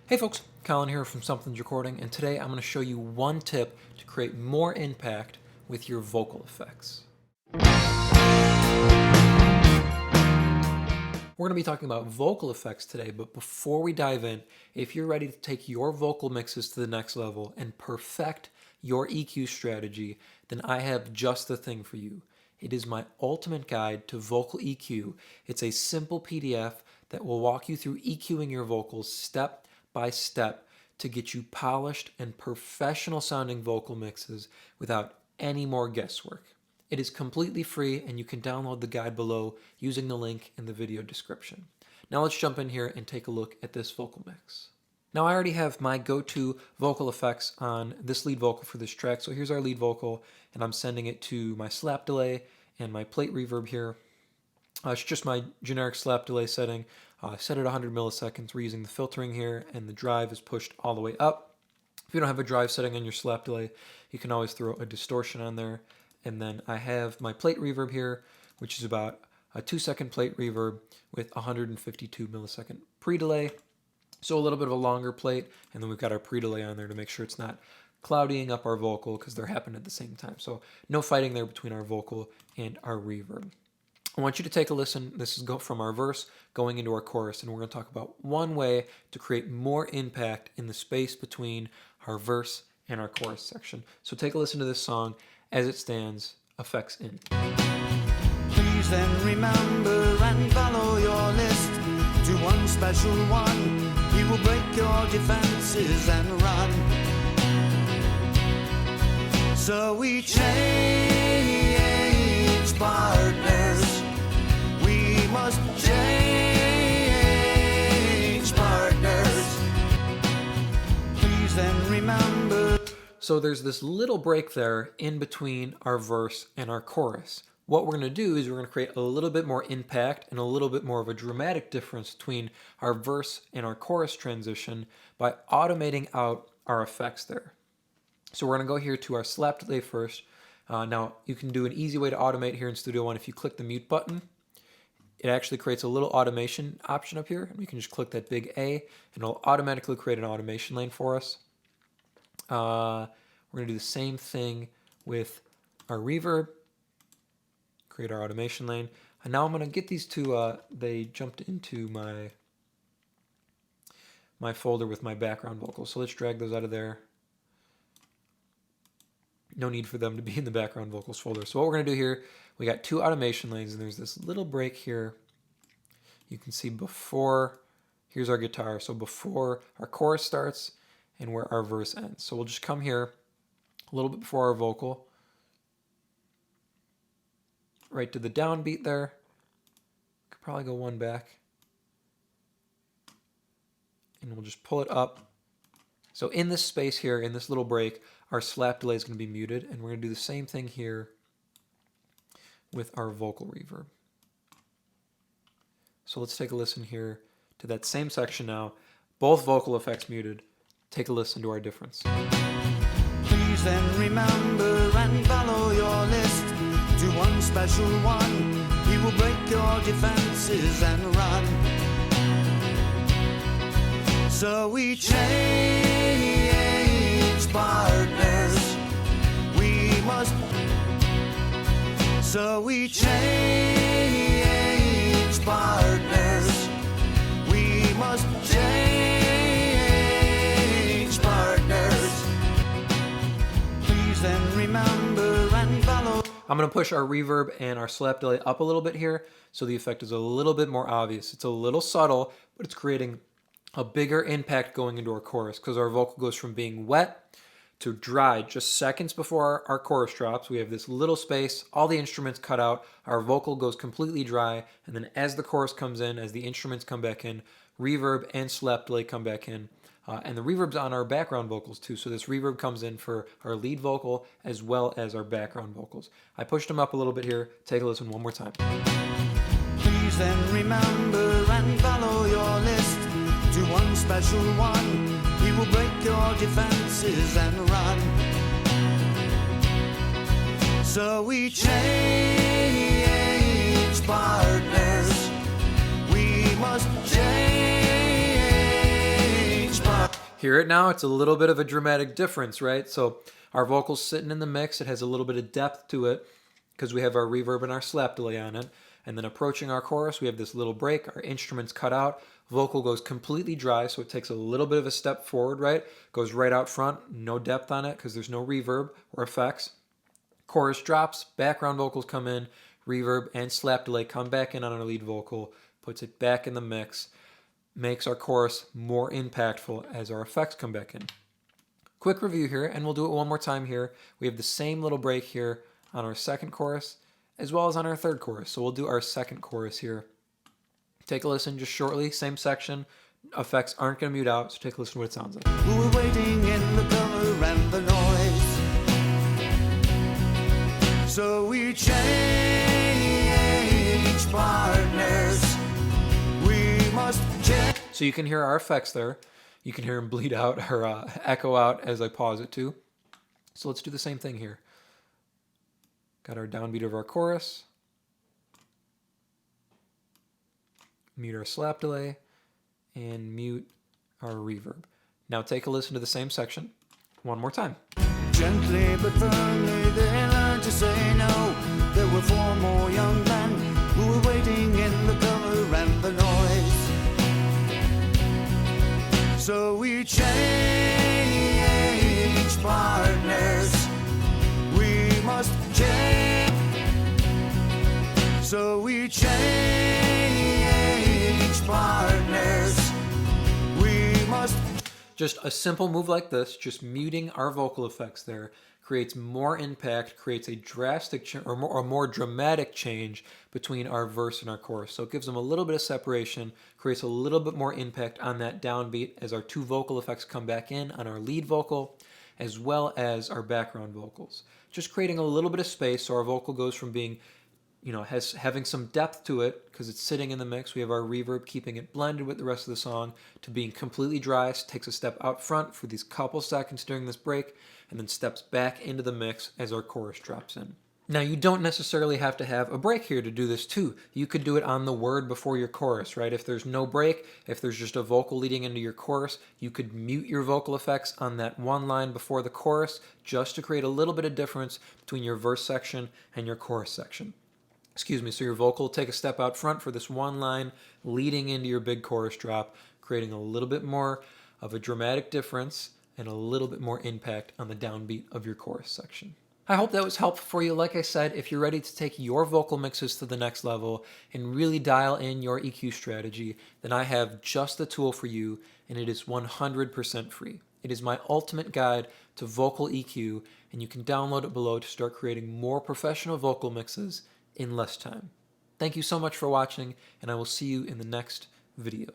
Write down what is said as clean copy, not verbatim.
Hey folks, Colin here from Something's Recording, and today I'm going to show you one tip to create more impact with your vocal effects. We're going to be talking about vocal effects today, but before we dive in, if you're ready to take your vocal mixes to the next level and perfect your EQ strategy, then I have just the thing for you. It is my ultimate guide to vocal EQ. It's a simple PDF that will walk you through EQing your vocals step by step to get you polished and professional sounding vocal mixes without any more guesswork. It is completely free and you can download the guide below using the link in the video description. Now let's jump in here and take a look at this vocal mix. Now I already have my go-to vocal effects on this lead vocal for this track. So here's our lead vocal and I'm sending it to my slap delay and my plate reverb here. It's just my generic slap delay setting. Set at 100 milliseconds. We're using the filtering here and the drive is pushed all the way up. If you don't have a drive setting on your slap delay, you can always throw a distortion on there. And then I have my plate reverb here, which is about a 2-second plate reverb with 152 millisecond pre-delay. So a little bit of a longer plate, and then we've got our pre-delay on there to make sure it's not cloudying up our vocal because they're happening at the same time. So no fighting there between our vocal and our reverb. I want you to take a listen. This is from our verse going into our chorus, and we're going to talk about one way to create more impact in the space between our verse and our chorus section. So take a listen to this song as it stands, effects in. Please then remember and follow your list to one special one. He will break your defenses and run. So we change partners. We must change partners. Please then remember. So there's this little break there in between our verse and our chorus. What we're going to do is we're going to create a little bit more impact and a little bit more of a dramatic difference between our verse and our chorus transition by automating out our effects there. So we're going to go here to our slap delay first. Now you can do an easy way to automate here in Studio One. If you click the mute button, it actually creates a little automation option up here. And we can just click that big A and it'll automatically create an automation lane for us. We're going to do the same thing with our reverb. Create our automation lane. And now I'm going to get these two, they jumped into my folder with my background vocals. So let's drag those out of there. No need for them to be in the background vocals folder. So what we're going to do here, we got two automation lanes and there's this little break here. You can see before, here's our guitar. So before our chorus starts and where our verse ends. So we'll just come here a little bit before our vocal. Right to the downbeat there. Could probably go one back. And we'll just pull it up. So in this space here, in this little break, our slap delay is going to be muted, and we're going to do the same thing here with our vocal reverb. So let's take a listen here to that same section now. Both vocal effects muted. Take a listen to our difference. Please then remember and follow your list to one special one. He will break your defenses and run. So we change partners. We must. So we change partners. We must change partners. Please then remember and follow. I'm going to push our reverb and our slap delay up a little bit here so the effect is a little bit more obvious. It's a little subtle, but it's creating a bigger impact going into our chorus because our vocal goes from being wet to dry just seconds before our chorus drops. We have this little space, all the instruments cut out, our vocal goes completely dry, and then as the chorus comes in, as the instruments come back in, reverb and slap delay come back in. And the reverb's on our background vocals too, so this reverb comes in for our lead vocal as well as our background vocals. I pushed them up a little bit here. Take a listen one more time. Please then remember and follow your list to one special one. He will break your defenses and run. So we change partners. We must change partners. Hear it now? It's a little bit of a dramatic difference, right? So our vocal's sitting in the mix. It has a little bit of depth to it because we have our reverb and our slap delay on it. And then approaching our chorus, we have this little break. Our instrument's cut out. Vocal goes completely dry, so it takes a little bit of a step forward, right? Goes right out front, no depth on it because there's no reverb or effects. Chorus drops, background vocals come in, reverb and slap delay come back in on our lead vocal, puts it back in the mix, makes our chorus more impactful as our effects come back in. Quick review here, and we'll do it one more time here. We have the same little break here on our second chorus as well as on our third chorus. So we'll do our second chorus here. Take a listen just shortly, same section. Effects aren't going to mute out, so take a listen to what it sounds like. We were waiting in the cover and the noise, so we changed partners. We must change. So you can hear our effects there. You can hear them bleed out or echo out as I pause it too. So let's do the same thing here. Got our downbeat of our chorus. Mute our slap delay. And mute our reverb. Now take a listen to the same section one more time. Gently but firmly they learned to say no. There were 4 more young men who were waiting in the cover and the noise, so we changed partners. We must change, so we changed partners. We must. Just a simple move like this, just muting our vocal effects there, creates more impact, creates a drastic or more dramatic change between our verse and our chorus. So it gives them a little bit of separation, creates a little bit more impact on that downbeat as our 2 vocal effects come back in on our lead vocal, as well as our background vocals. Just creating a little bit of space so our vocal goes from being, having some depth to it because it's sitting in the mix. We have our reverb keeping it blended with the rest of the song, to being completely dry. So takes a step out front for these couple seconds during this break and then steps back into the mix as our chorus drops in. Now you don't necessarily have to have a break here to do this too. You could do it on the word before your chorus, right? If there's no break, if there's just a vocal leading into your chorus, you could mute your vocal effects on that one line before the chorus just to create a little bit of difference between your verse section and your chorus section. So your vocal will take a step out front for this one line leading into your big chorus drop, creating a little bit more of a dramatic difference and a little bit more impact on the downbeat of your chorus section. I hope that was helpful for you. Like I said, if you're ready to take your vocal mixes to the next level and really dial in your EQ strategy, then I have just the tool for you, and it is 100% free. It is my ultimate guide to vocal EQ, and you can download it below to start creating more professional vocal mixes in less time. Thank you so much for watching, and I will see you in the next video.